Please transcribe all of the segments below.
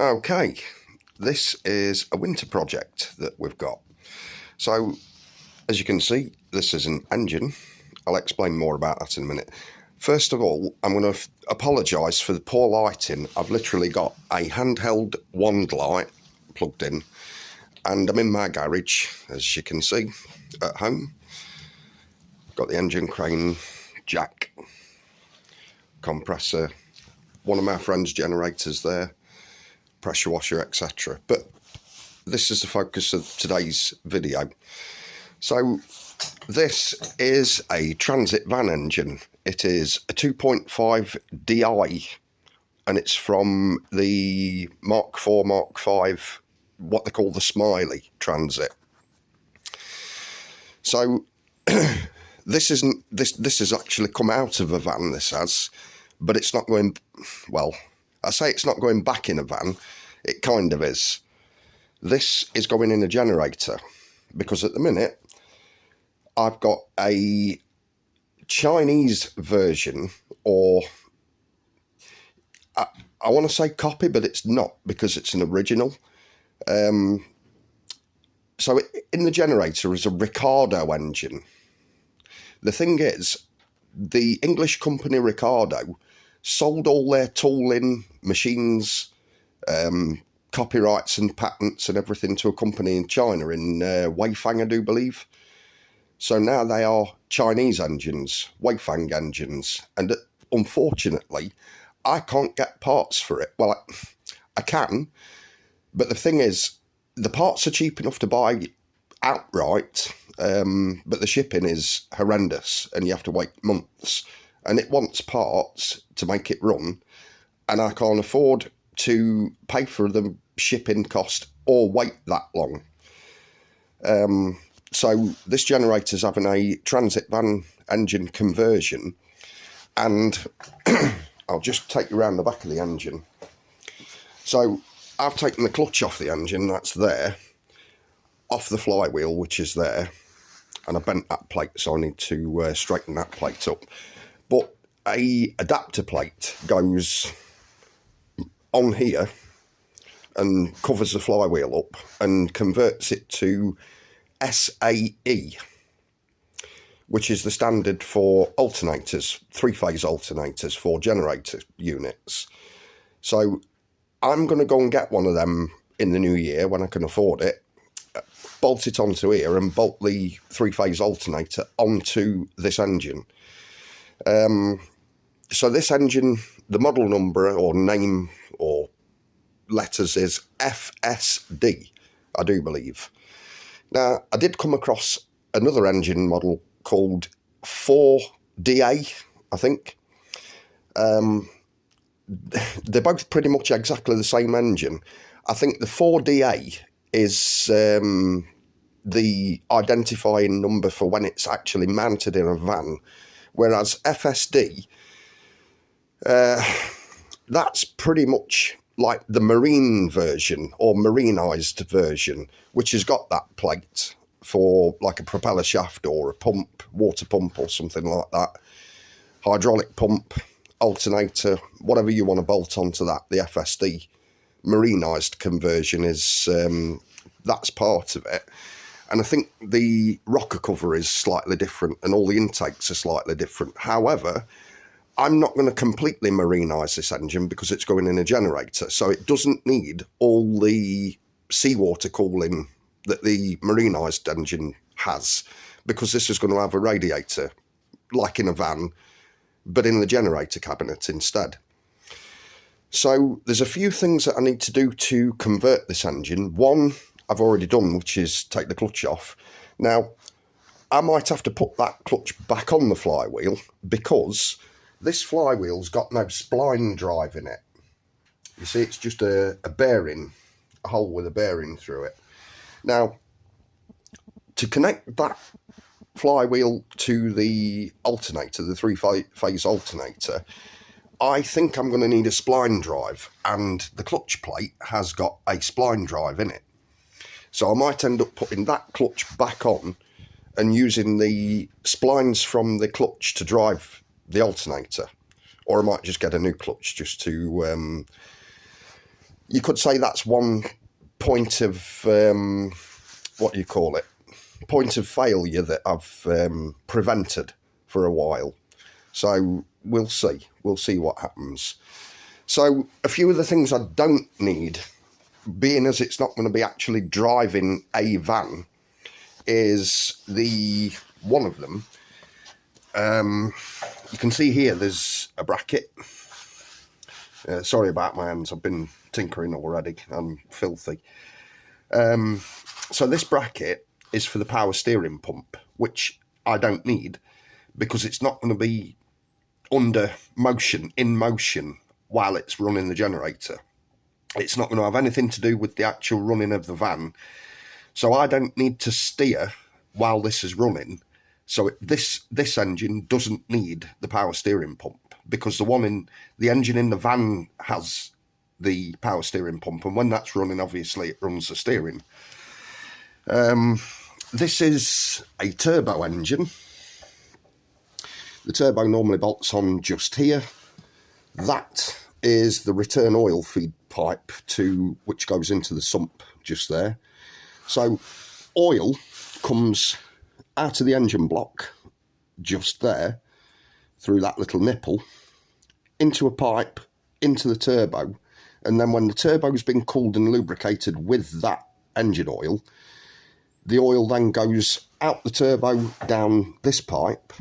Okay, this is a winter project that we've got. So, as you can see, this is an engine. I'll explain more about that in a minute. First of all, I'm going to apologise for the poor lighting. I've literally got a handheld wand light plugged in, and I'm in my garage, as you can see, at home. Got the engine crane, jack, compressor, one of my friend's generators there, pressure washer, etc. But this is the focus of today's video. So this is a transit van engine. It is a 2.5 DI, and it's from the Mk4, Mk5, what they call the Smiley transit. So this has actually come out of a van, this has, but it's not going, well, I say it's not going back in a van, it kind of is. This is going in a generator, because at the minute I've got a Chinese version, or I want to say copy, but it's not, because it's an original. So in the generator is a Ricardo engine. The thing is, the English company Ricardo sold all their tooling, machines, copyrights and patents and everything to a company in China, in Weifang, I do believe. So now they are Chinese engines, Weifang engines, and unfortunately I can't get parts for it. Well, I can, but the thing is, the parts are cheap enough to buy outright, but the shipping is horrendous and you have to wait months, and it wants parts to make it run, and I can't afford to pay for the shipping cost or wait that long. So this generator's having a transit van engine conversion, and I'll just take you around the back of the engine. So I've taken the clutch off the engine, that's there, off the flywheel, which is there, and I bent that plate, so I need to straighten that plate up. But a adapter plate goes on here and covers the flywheel up and converts it to SAE, which is the standard for alternators, three-phase alternators for generator units. So I'm going to go and get one of them in the new year when I can afford it, bolt it onto here and bolt the three-phase alternator onto this engine. So this engine, the model number or name or letters is FSD, I do believe. Now, I did come across another engine model called 4DA, I think. They're both pretty much exactly the same engine. I think the 4DA is the identifying number for when it's actually mounted in a van, whereas FSD, that's pretty much like the marine version or marinised version, which has got that plate for like a propeller shaft or a pump, water pump or something like that, hydraulic pump, alternator, whatever you want to bolt onto that. The FSD marinised conversion is, that's part of it. And I think the rocker cover is slightly different and all the intakes are slightly different. However, I'm not going to completely marinise this engine because it's going in a generator, so it doesn't need all the seawater cooling that the marinised engine has, because this is going to have a radiator, like in a van, but in the generator cabinet instead. So there's a few things that I need to do to convert this engine. One I've already done, which is take the clutch off. Now, I might have to put that clutch back on the flywheel, because this flywheel's got no spline drive in it. You see, it's just a bearing, a hole with a bearing through it. Now, to connect that flywheel to the alternator, the three-phase alternator, I think I'm going to need a spline drive, and the clutch plate has got a spline drive in it. So I might end up putting that clutch back on and using the splines from the clutch to drive the alternator, or I might just get a new clutch just to you could say that's one point of, what do you call it, point of failure that I've prevented for a while. So we'll see what happens. So a few of the things I don't need, being as it's not going to be actually driving a van, is one of them. You can see here there's a bracket. Sorry about my hands, I've been tinkering already, I'm filthy. So this bracket is for the power steering pump, which I don't need because it's not going to be in motion while it's running the generator. It's not going to have anything to do with the actual running of the van. So I don't need to steer while this is running. So this engine doesn't need the power steering pump, because the engine in the van has the power steering pump, and when that's running, obviously it runs the steering. This is a turbo engine. The turbo normally bolts on just here. That is the return oil feed pipe which goes into the sump just there. So oil comes out of the engine block just there through that little nipple into a pipe into the turbo, and then when the turbo's been cooled and lubricated with that engine oil, the oil then goes out the turbo down this pipe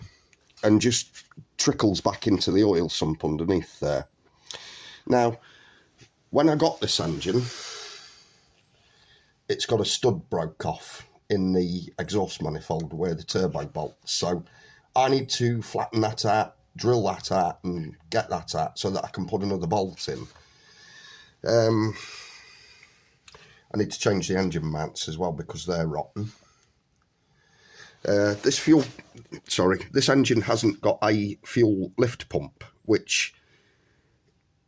and just trickles back into the oil sump underneath there. Now, when I got this engine, it's got a stud broke off in the exhaust manifold where the turbo bolts. So I need to flatten that out, drill that out and get that out so that I can put another bolt in. I need to change the engine mounts as well because they're rotten. This engine hasn't got a fuel lift pump, which,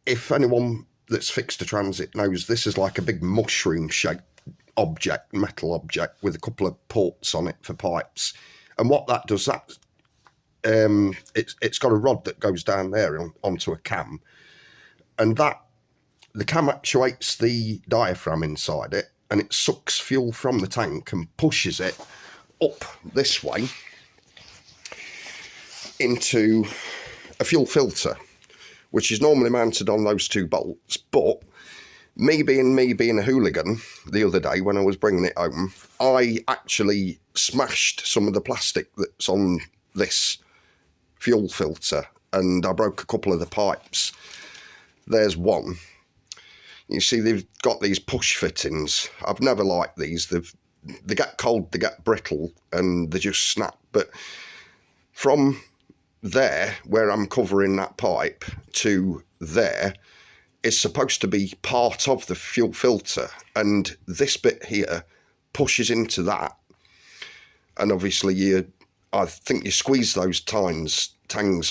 if anyone that's fixed a Transit knows, this is like a big mushroom shaped metal object with a couple of ports on it for pipes. And what that does, it's got a rod that goes down there onto a cam, and the cam actuates the diaphragm inside it, and it sucks fuel from the tank and pushes it up this way into a fuel filter, which is normally mounted on those two bolts. But me being a hooligan, the other day when I was bringing it home, I actually smashed some of the plastic that's on this fuel filter, and I broke a couple of the pipes. There's one. You see, they've got these push fittings. I've never liked these. They get cold, they get brittle, and they just snap. But from there, where I'm covering that pipe, to there is supposed to be part of the fuel filter, and this bit here pushes into that. And obviously, I think you squeeze those tangs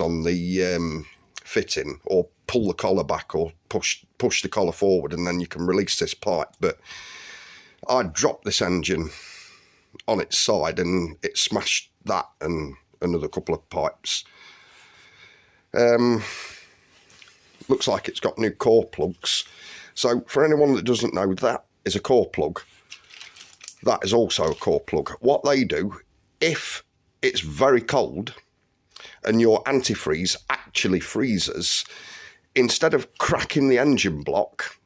on the fitting, or pull the collar back, or push the collar forward, and then you can release this pipe. But I dropped this engine on its side and it smashed that and another couple of pipes. Looks like it's got new core plugs. So for anyone that doesn't know, that is a core plug. That is also a core plug. What they do, if it's very cold and your antifreeze actually freezes, instead of cracking the engine block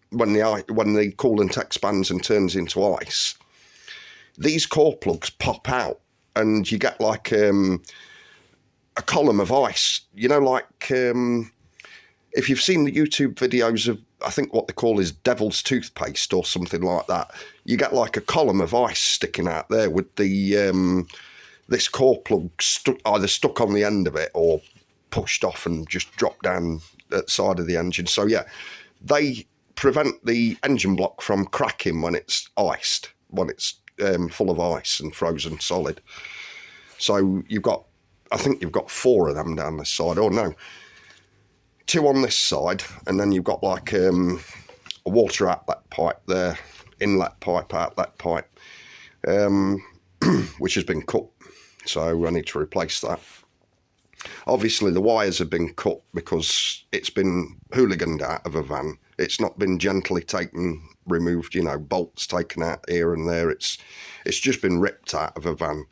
when the coolant expands and turns into ice, these core plugs pop out and you get like a column of ice. You know, like if you've seen the YouTube videos of, I think what they call is devil's toothpaste or something like that, you get like a column of ice sticking out there with the this core plug either stuck on the end of it or pushed off and just dropped down at the side of the engine. So yeah, they prevent the engine block from cracking when it's iced, when it's full of ice and frozen solid. So I think you've got 4 of them down this side. Oh no, 2 on this side, and then you've got like a water outlet pipe there, inlet pipe, outlet pipe, which has been cut. So I need to replace that. Obviously the wires have been cut because it's been hooliganed out of a van It's not been gently removed, you know, bolts taken out here and there. It's just been ripped out of a van.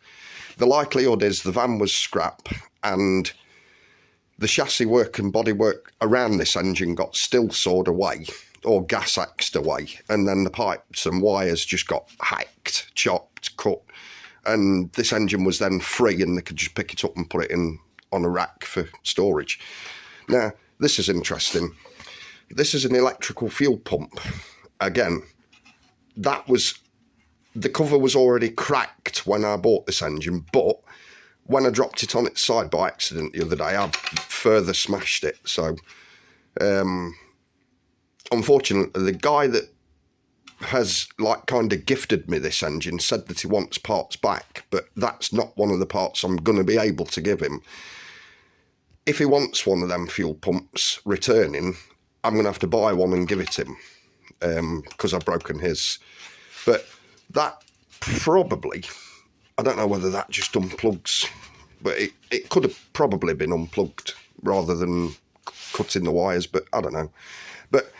The likelihood is the van was scrap, and the chassis work and bodywork around this engine got still sawed away or gas axed away, and then the pipes and wires just got hacked, chopped, cut, and this engine was then free and they could just pick it up and put it in on a rack for storage. Now, this is interesting. This is an electrical fuel pump. Again, the cover was already cracked when I bought this engine, but when I dropped it on its side by accident the other day, I further smashed it. So, unfortunately, the guy that has like kind of gifted me this engine said that he wants parts back, but that's not one of the parts I'm going to be able to give him. If he wants one of them fuel pumps returning, I'm going to have to buy one and give it him, because I've broken his. But that probably, I don't know whether that just unplugs, but it could have probably been unplugged rather than cutting the wires, but I don't know. But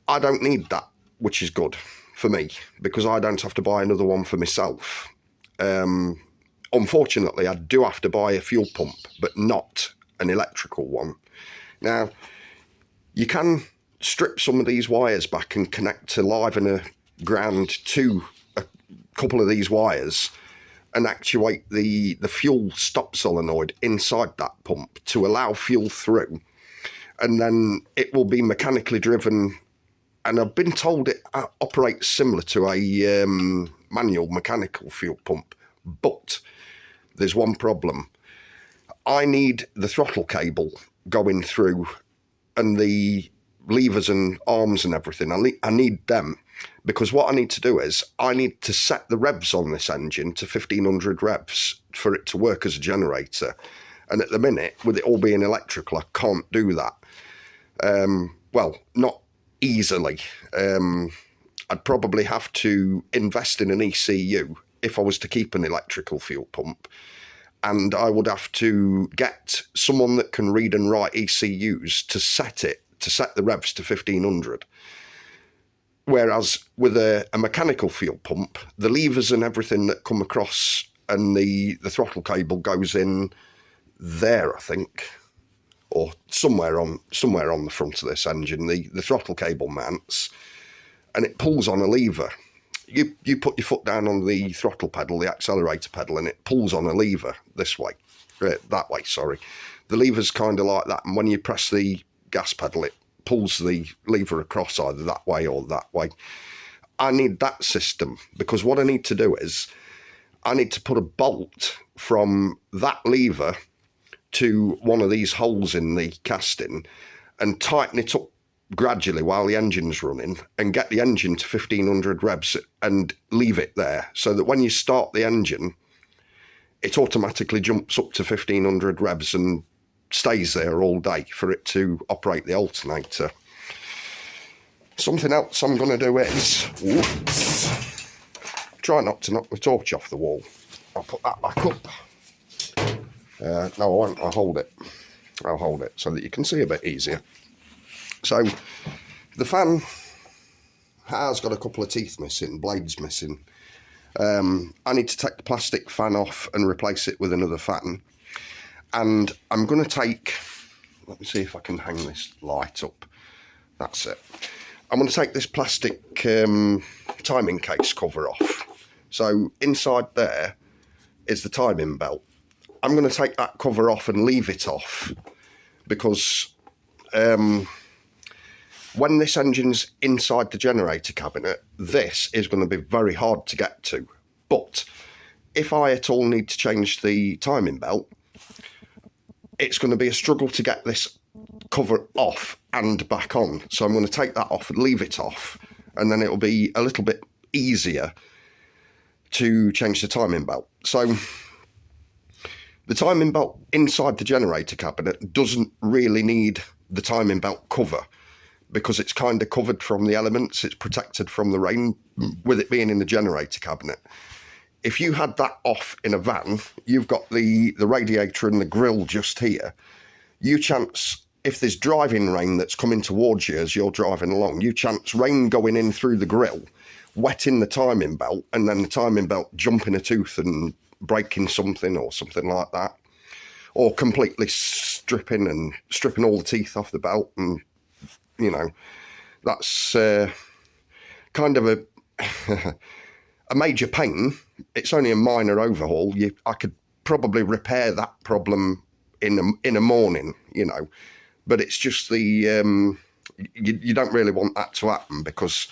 I don't need that, which is good for me, because I don't have to buy another one for myself. Unfortunately, I do have to buy a fuel pump, but not an electrical one. Now, you can strip some of these wires back and connect to live and a ground to a couple of these wires and actuate the fuel stop solenoid inside that pump to allow fuel through, and then it will be mechanically driven. And I've been told it operates similar to a manual mechanical fuel pump, but there's one problem. I need the throttle cable going through and the levers and arms and everything. I need them, because what I need to do is I need to set the revs on this engine to 1500 revs for it to work as a generator. And at the minute, with it all being electrical, I can't do that. Well, not easily. I'd probably have to invest in an ECU if I was to keep an electrical fuel pump, and I would have to get someone that can read and write ECUs to set the revs to 1500. Whereas with a mechanical fuel pump, the levers and everything that come across and the throttle cable goes in there, I think, or somewhere on the front of this engine. The throttle cable mounts, and it pulls on a lever. You put your foot down on the throttle pedal, the accelerator pedal, and it pulls on a lever this way, that way, sorry. The lever's kind of like that, and when you press the gas pedal, it pulls the lever across either that way or that way. I need that system, because what I need to do is I need to put a bolt from that lever to one of these holes in the casting and tighten it up gradually while the engine's running, and get the engine to 1500 revs and leave it there, so that when you start the engine, it automatically jumps up to 1500 revs and stays there all day for it to operate the alternator. Something else I'm going to do is, whoops, try not to knock the torch off the wall. I'll put that back up. No, I won't. I'll hold it so that you can see a bit easier. So the fan has got a couple of teeth missing, blades missing. I need to take the plastic fan off and replace it with another fan. And I'm going to take, let me see if I can hang this light up. That's it. I'm going to take this plastic timing case cover off. So inside there is the timing belt. I'm going to take that cover off and leave it off, because when this engine's inside the generator cabinet, this is going to be very hard to get to. But if I at all need to change the timing belt, it's going to be a struggle to get this cover off and back on. So I'm going to take that off and leave it off, and then it'll be a little bit easier to change the timing belt. So the timing belt inside the generator cabinet doesn't really need the timing belt cover, because it's kind of covered from the elements. It's protected from the rain with it being in the generator cabinet. If you had that off in a van, you've got the radiator and the grill just here. You chance if there's driving rain that's coming towards you as you're driving along, you chance rain going in through the grill, wetting the timing belt, and then the timing belt jumping a tooth and breaking something or something like that, or completely stripping all the teeth off the belt. And you know, that's kind of a major pain. It's only a minor overhaul. I could probably repair that problem in a morning, you know, but it's just the you don't really want that to happen, because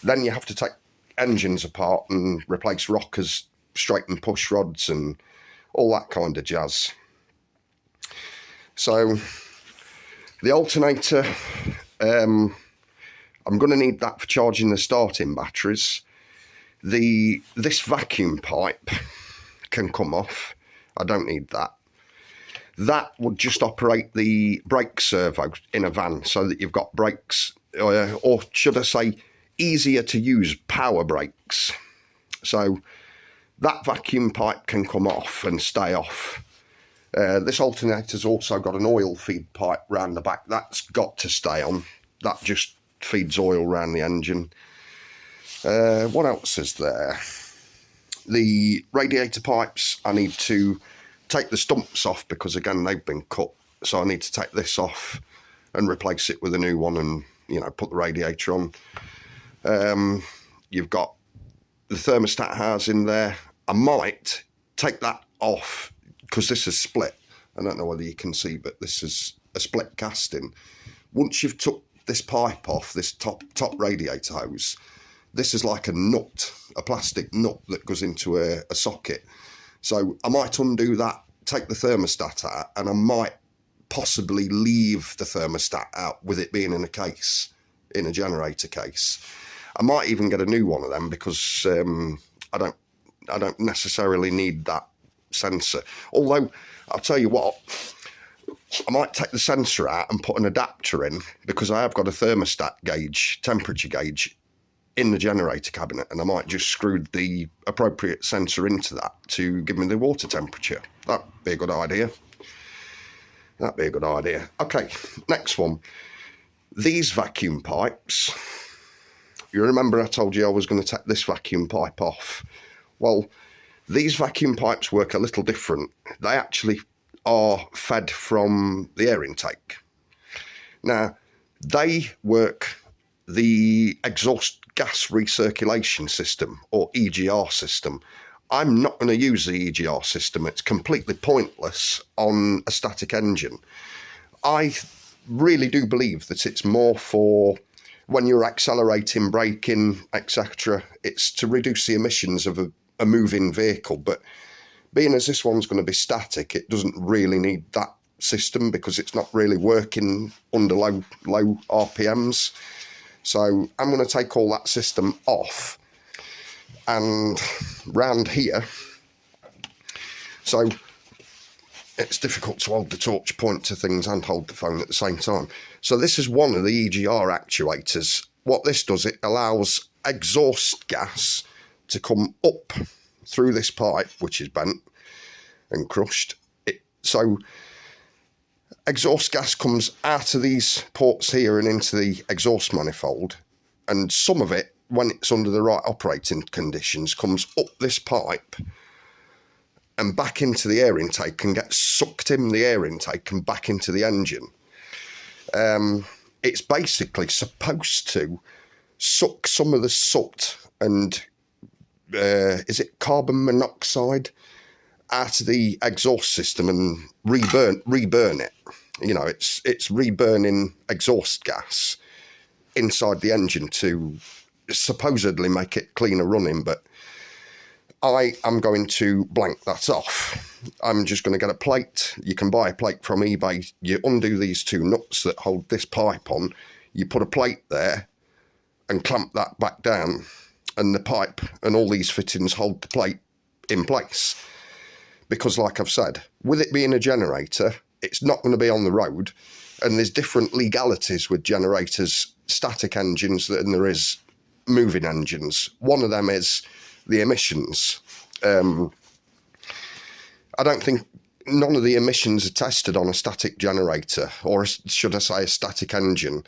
then you have to take engines apart and replace rockers, straighten push rods and all that kind of jazz. So the alternator, I'm going to need that for charging the starting batteries. This vacuum pipe can come off. I don't need that. That would just operate the brake servo in a van, so that you've got brakes, or should I say, easier to use power brakes. So that vacuum pipe can come off and stay off. This alternator's also got an oil feed pipe round the back. That's got to stay on. That just feeds oil around the engine. What else is there? The radiator pipes, I need to take the stumps off, because again they've been cut, so I need to take this off and replace it with a new one, and you know, put the radiator on. You've got the thermostat housing there. I might take that off, because this is split. I don't know whether you can see, but this is a split casting. Once you've took this pipe off, this top radiator hose, this is like a nut, a plastic nut that goes into a socket. So I might undo that, take the thermostat out, and I might possibly leave the thermostat out with it being in a case, in a generator case. I might even get a new one of them, because I don't necessarily need that sensor. Although I'll tell you what, I might take the sensor out and put an adapter in, because I have got a thermostat gauge, temperature gauge, in the generator cabinet, and I might just screw the appropriate sensor into that to give me the water temperature. That'd be a good idea. That'd be a good idea. Okay, next one. These vacuum pipes. You remember I told you I was going to take this vacuum pipe off. Well, these vacuum pipes work a little different. They actually are fed from the air intake. Now, they work the exhaust gas recirculation system, or EGR system. I'm not going to use the EGR system. It's completely pointless on a static engine. I really do believe that it's more for when you're accelerating, braking, etc. It's to reduce the emissions of a moving vehicle. But being as this one's going to be static, it doesn't really need that system, because it's not really working under low RPMs. So I'm going to take all that system off, and round here, so it's difficult to hold the torch, point to things and hold the phone at the same time. So this is one of the EGR actuators. What this does, it allows exhaust gas to come up through this pipe, which is bent and crushed. So exhaust gas comes out of these ports here and into the exhaust manifold, and some of it, when it's under the right operating conditions, comes up this pipe and back into the air intake and gets sucked in the air intake and back into the engine. It's basically supposed to suck some of the soot and is it carbon monoxide out of the exhaust system and reburn it. You know, it's reburning exhaust gas inside the engine to supposedly make it cleaner running, but I am going to blank that off. I'm just going to get a plate. You can buy a plate from eBay. You undo these two nuts that hold this pipe on. You put a plate there and clamp that back down, and the pipe and all these fittings hold the plate in place. Because like I've said, with it being a generator, it's not going to be on the road, and there's different legalities with generators, static engines, than there is moving engines. One of them is the emissions. I don't think none of the emissions are tested on a static generator, or should I say a static engine.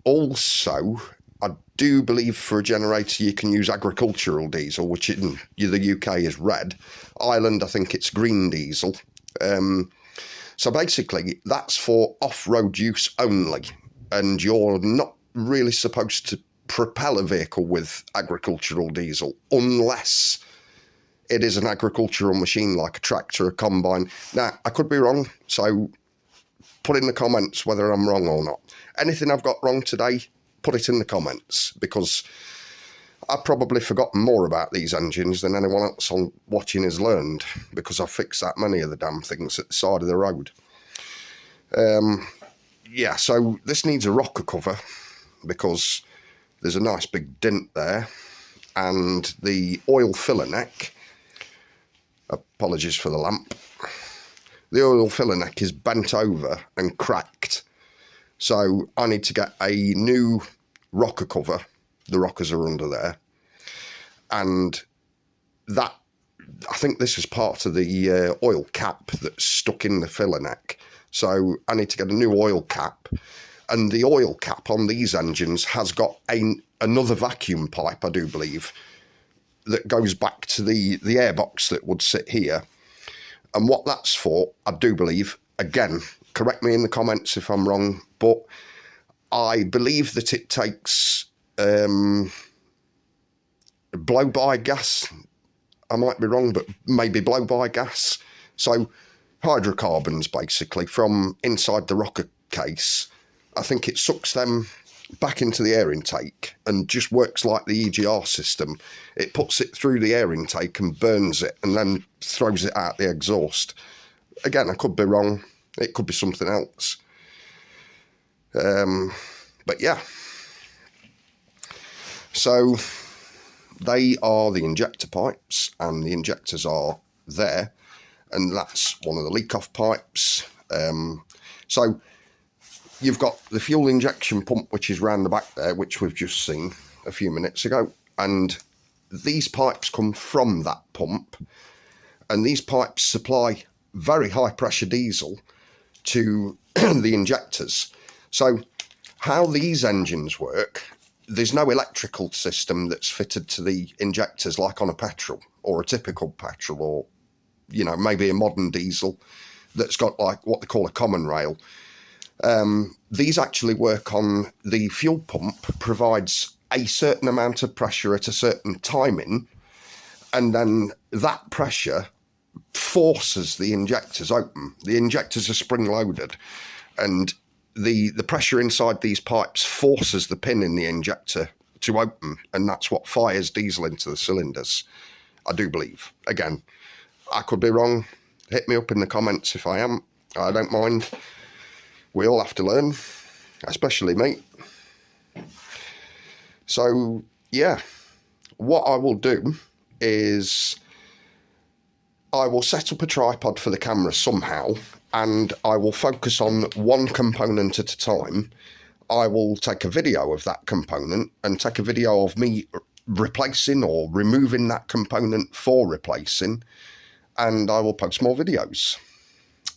Also, I do believe for a generator you can use agricultural diesel, which in the UK is red. Ireland, I think it's green diesel. So basically, that's for off-road use only, and you're not really supposed to propel a vehicle with agricultural diesel unless it is an agricultural machine like a tractor, a combine. Now, I could be wrong, so put in the comments whether I'm wrong or not. Anything I've got wrong today, put it in the comments, because I've probably forgotten more about these engines than anyone else on watching has learned, because I've fixed that many of the damn things at the side of the road. Yeah, so this needs a rocker cover because there's a nice big dent there, and the oil filler neck, apologies for the lamp, the oil filler neck is bent over and cracked. So I need to get a new rocker cover. The rockers are under there. And that, I think this is part of the oil cap that's stuck in the filler neck. So I need to get a new oil cap. And the oil cap on these engines has got another vacuum pipe, I do believe, that goes back to the airbox that would sit here. And what that's for, I do believe, again, correct me in the comments if I'm wrong, but I believe that it takes blow-by gas. I might be wrong, but maybe blow-by gas. So hydrocarbons, basically, from inside the rocker case. I think it sucks them back into the air intake and just works like the EGR system. It puts it through the air intake and burns it and then throws it out the exhaust. Again, I could be wrong. It could be something else. But yeah. So they are the injector pipes, and the injectors are there, and that's one of the leak-off pipes. So you've got the fuel injection pump, which is round the back there, which we've just seen a few minutes ago, and these pipes come from that pump, and these pipes supply very high pressure diesel to the injectors. So how these engines work, there's no electrical system that's fitted to the injectors like on a petrol, or a typical petrol, or, you know, maybe a modern diesel that's got like what they call a common rail. These actually work on the fuel pump, provides a certain amount of pressure at a certain timing, and then that pressure forces the injectors open. The injectors are spring-loaded, and the pressure inside these pipes forces the pin in the injector to open, and that's what fires diesel into the cylinders, I do believe. Again, I could be wrong. Hit me up in the comments if I am. I don't mind. We all have to learn, especially me. So, yeah, what I will do is I will set up a tripod for the camera somehow, and I will focus on one component at a time. I will take a video of that component and take a video of me replacing or removing that component for replacing, and I will post more videos.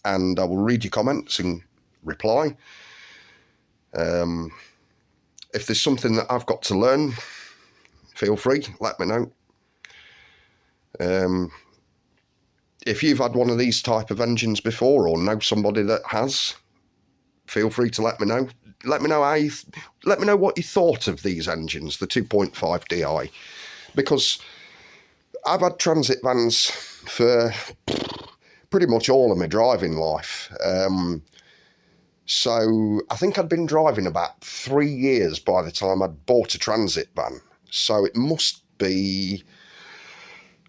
And I will read your comments and reply. If there's something that I've got to learn, feel free, let me know. If you've had one of these type of engines before, or know somebody that has, feel free to let me know. Let me know let me know what you thought of these engines, the 2.5 Di, because I've had transit vans for pretty much all of my driving life. So I think I'd been driving about 3 years by the time I'd bought a transit van. So it must be,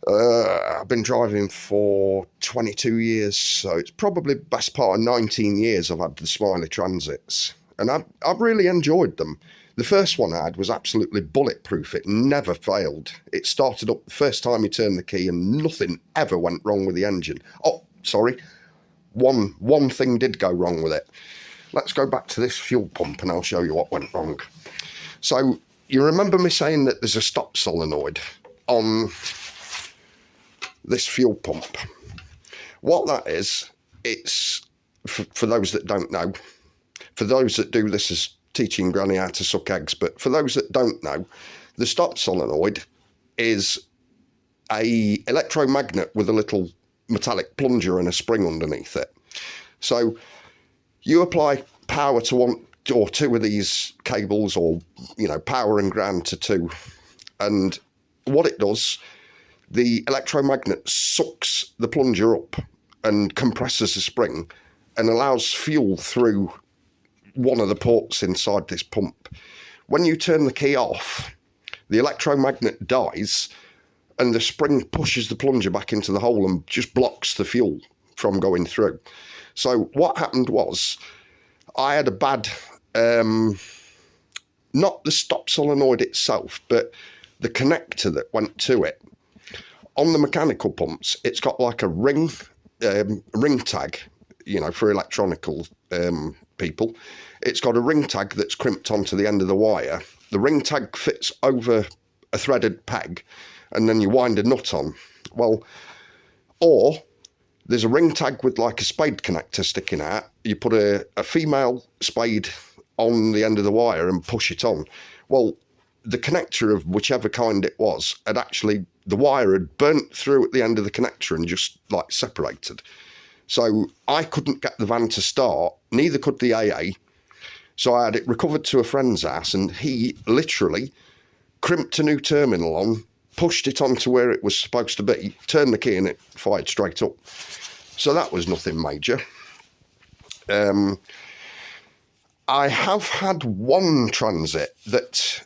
I've been driving for 22 years, so it's probably best part of 19 years I've had the Smiley Transits. And I've really enjoyed them. The first one I had was absolutely bulletproof. It never failed. It started up the first time you turned the key and nothing ever went wrong with the engine. Oh, sorry. One thing did go wrong with it. Let's go back to this fuel pump and I'll show you what went wrong. So you remember me saying that there's a stop solenoid on this fuel pump. What that is, it's, for those that don't know, for those that do this as teaching granny how to suck eggs, but for those that don't know, the stop solenoid is a electromagnet with a little metallic plunger and a spring underneath it. So you apply power to one or two of these cables, or, you know, power and ground to two, and what it does, the electromagnet sucks the plunger up and compresses the spring and allows fuel through one of the ports inside this pump. When you turn the key off, the electromagnet dies and the spring pushes the plunger back into the hole and just blocks the fuel from going through. So what happened was, I had a bad, not the stop solenoid itself, but the connector that went to it. On the mechanical pumps, it's got like a ring tag, you know, for electronical people. It's got a ring tag that's crimped onto the end of the wire. The ring tag fits over a threaded peg, and then you wind a nut on. Well, or there's a ring tag with like a spade connector sticking out. You put a female spade on the end of the wire and push it on. Well, the connector of whichever kind it was had actually, the wire had burnt through at the end of the connector and just like separated. So I couldn't get the van to start, neither could the AA. So I had it recovered to a friend's house, and he literally crimped a new terminal on, pushed it onto where it was supposed to be, turned the key, and it fired straight up. So that was nothing major. I have had one Transit that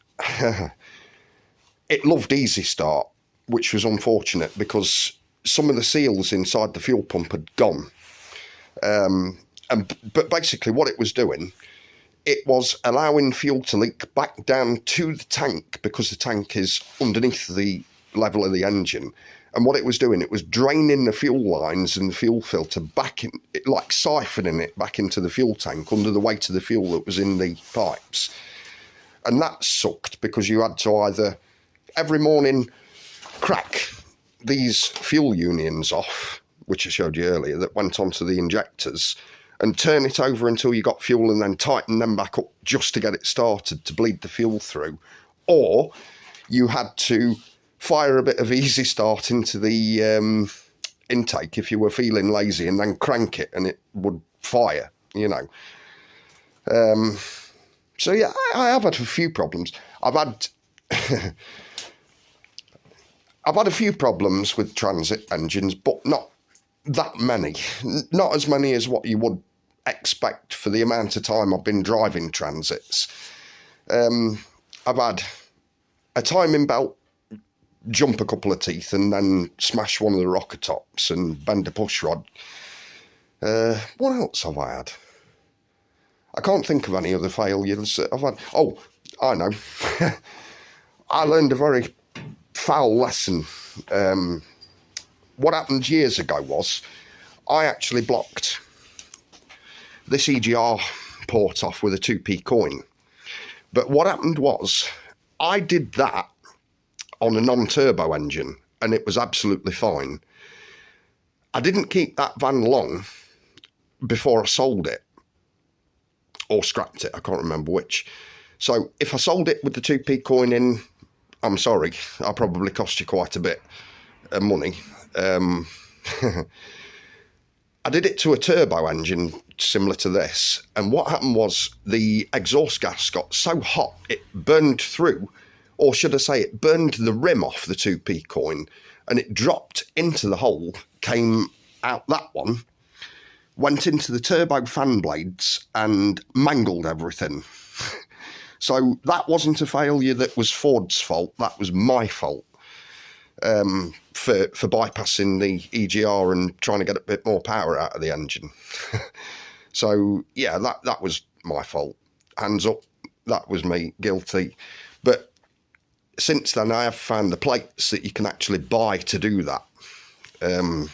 it loved easy start, which was unfortunate because some of the seals inside the fuel pump had gone. But basically what it was doing, it was allowing fuel to leak back down to the tank, because the tank is underneath the level of the engine. And what it was doing, it was draining the fuel lines and the fuel filter back in, like siphoning it back into the fuel tank under the weight of the fuel that was in the pipes. And that sucked, because you had to either every morning crack these fuel unions off, which I showed you earlier, that went onto the injectors, and turn it over until you got fuel, and then tighten them back up just to get it started to bleed the fuel through. Or you had to fire a bit of easy start into the intake if you were feeling lazy, and then crank it and it would fire, you know. So yeah, I have had a few problems. I've had a few problems with Transit engines, but not that many. Not as many as what you would expect for the amount of time I've been driving Transits. I've had a timing belt jump a couple of teeth and then smash one of the rocker tops and bend a push rod. What else have I had? I can't think of any other failures I've had. Oh, I know. I learned a very foul lesson. What happened years ago was, I actually blocked this EGR port off with a 2p coin. But what happened was, I did that on a non-turbo engine, and it was absolutely fine. I didn't keep that van long before I sold it, or scrapped it, I can't remember which. So if I sold it with the 2p coin in, I'm sorry, I probably cost you quite a bit of money. I did it to a turbo engine similar to this, and what happened was the exhaust gas got so hot it burned through, or should I say it burned the rim off the 2p coin, and it dropped into the hole, came out that one, went into the turbo fan blades and mangled everything. So that wasn't a failure that was Ford's fault, that was my fault. For bypassing the EGR and trying to get a bit more power out of the engine. So yeah, that was my fault. Hands up, that was me, guilty. But since then I have found the plates that you can actually buy to do that. And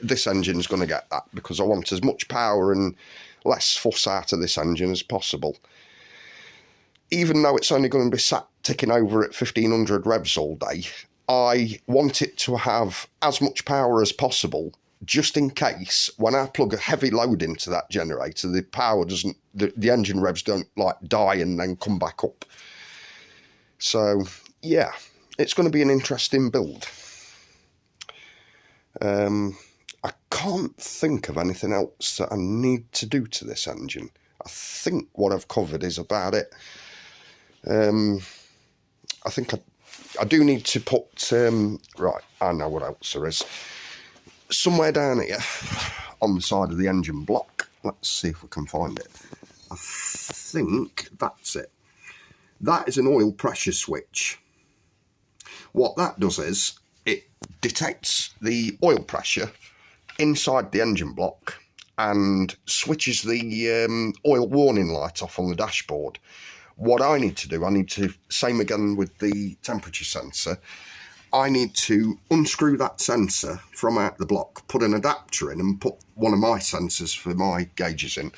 this engine's going to get that, because I want as much power and less fuss out of this engine as possible. Even though it's only going to be sat ticking over at 1500 revs all day, I want it to have as much power as possible, just in case when I plug a heavy load into that generator, the power doesn't, the engine revs don't like die and then come back up. So yeah, it's going to be an interesting build. I can't think of anything else that I need to do to this engine. I think what I've covered is about it. I think I do need to put, right, I know what else there is. Somewhere down here on the side of the engine block, let's see if we can find it. I think that's it. That is an oil pressure switch. What that does is it detects the oil pressure inside the engine block and switches the oil warning light off on the dashboard. What I need to do, I need to, same again with the temperature sensor, I need to unscrew that sensor from out the block, put an adapter in and put one of my sensors for my gauges in.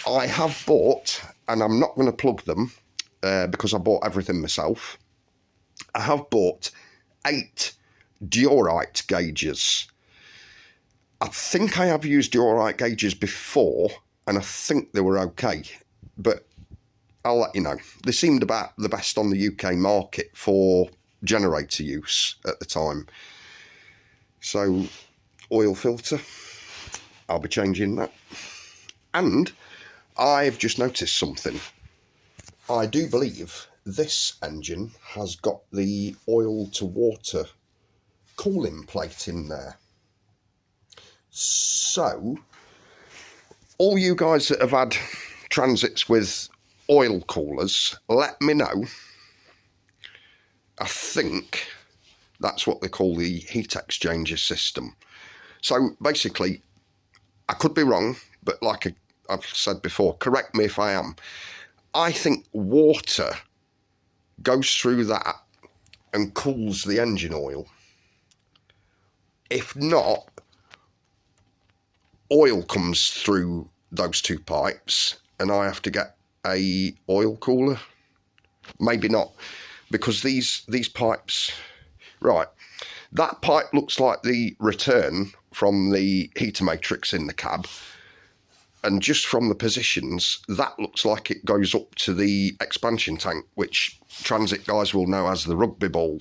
I have bought, and I'm not going to plug them because I bought everything myself, I have bought 8 diorite gauges. I think I have used diorite gauges before and I think they were okay, but I'll let you know. They seemed about the best on the UK market for generator use at the time. So oil filter, I'll be changing that. And I've just noticed something. I do believe this engine has got the oil to water cooling plate in there. So all you guys that have had transits with oil coolers, let me know. I think that's what they call the heat exchanger system. So basically, I could be wrong, but like I've said before, correct me if I am. I think water goes through that and cools the engine oil. If not, oil comes through those 2 pipes and I have to get a oil cooler. Maybe not, because these pipes, right, that pipe looks like the return from the heater matrix in the cab, and just from the positions that looks like it goes up to the expansion tank, which transit guys will know as the rugby ball.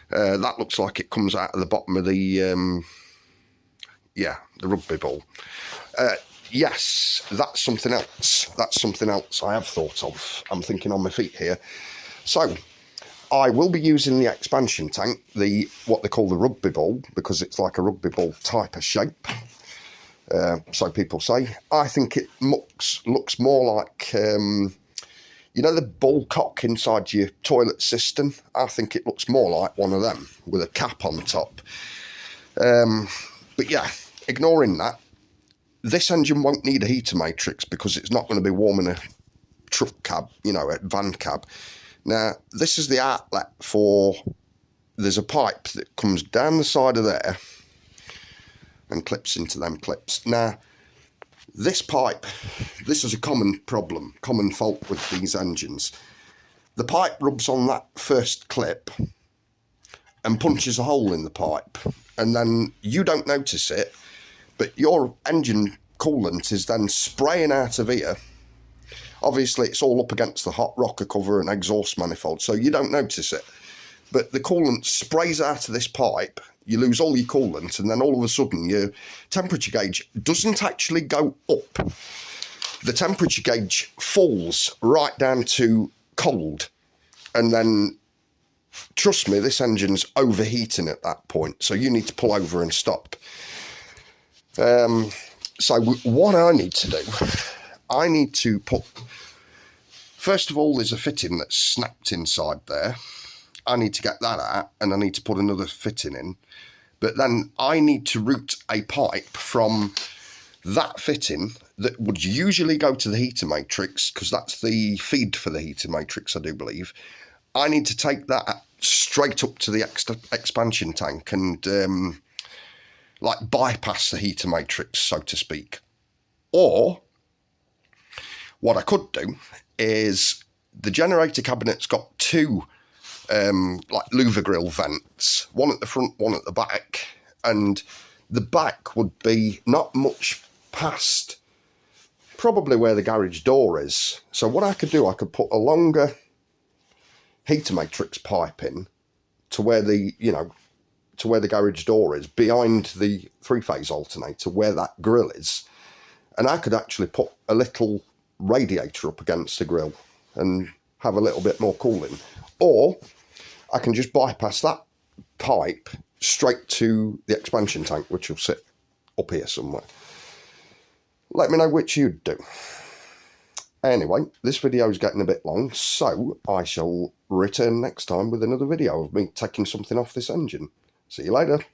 That looks like it comes out of the bottom of the the rugby ball. Yes, that's something else. That's something else I have thought of. I'm thinking on my feet here. So I will be using the expansion tank, what they call the rugby ball, because it's like a rugby ball type of shape. So people say. I think it looks more like, you know, the ball cock inside your toilet cistern. I think it looks more like one of them with a cap on top. But yeah, ignoring that, this engine won't need a heater matrix because it's not going to be warm in a truck cab, you know, a van cab. Now, this is the outlet for, there's a pipe that comes down the side of there and clips into them clips. Now, this pipe, this is a common problem, common fault with these engines. The pipe rubs on that first clip and punches a hole in the pipe, and then you don't notice it, but your engine coolant is then spraying out of here. Obviously, it's all up against the hot rocker cover and exhaust manifold, so you don't notice it. But the coolant sprays out of this pipe, you lose all your coolant, and then all of a sudden your temperature gauge doesn't actually go up. The temperature gauge falls right down to cold, and then, trust me, this engine's overheating at that point, so you need to pull over and stop. So what I need to do, I need to put, first of all, there's a fitting that's snapped inside there. I need to get that out, and I need to put another fitting in. But then I need to route a pipe from that fitting that would usually go to the heater matrix, because that's the feed for the heater matrix, I do believe. I need to take that straight up to the expansion tank and like bypass the heater matrix, so to speak. Or what I could do is, the generator cabinet's got 2 like louver grill vents, one at the front, one at the back, and the back would be not much past probably where the garage door is. So what I could do, I could put a longer heater matrix pipe in to where the, you know, to where the garage door is, behind the three-phase alternator, where that grill is. And I could actually put a little radiator up against the grill and have a little bit more cooling. Or I can just bypass that pipe straight to the expansion tank, which will sit up here somewhere. Let me know which you'd do. Anyway, this video is getting a bit long, so I shall return next time with another video of me taking something off this engine. See you later.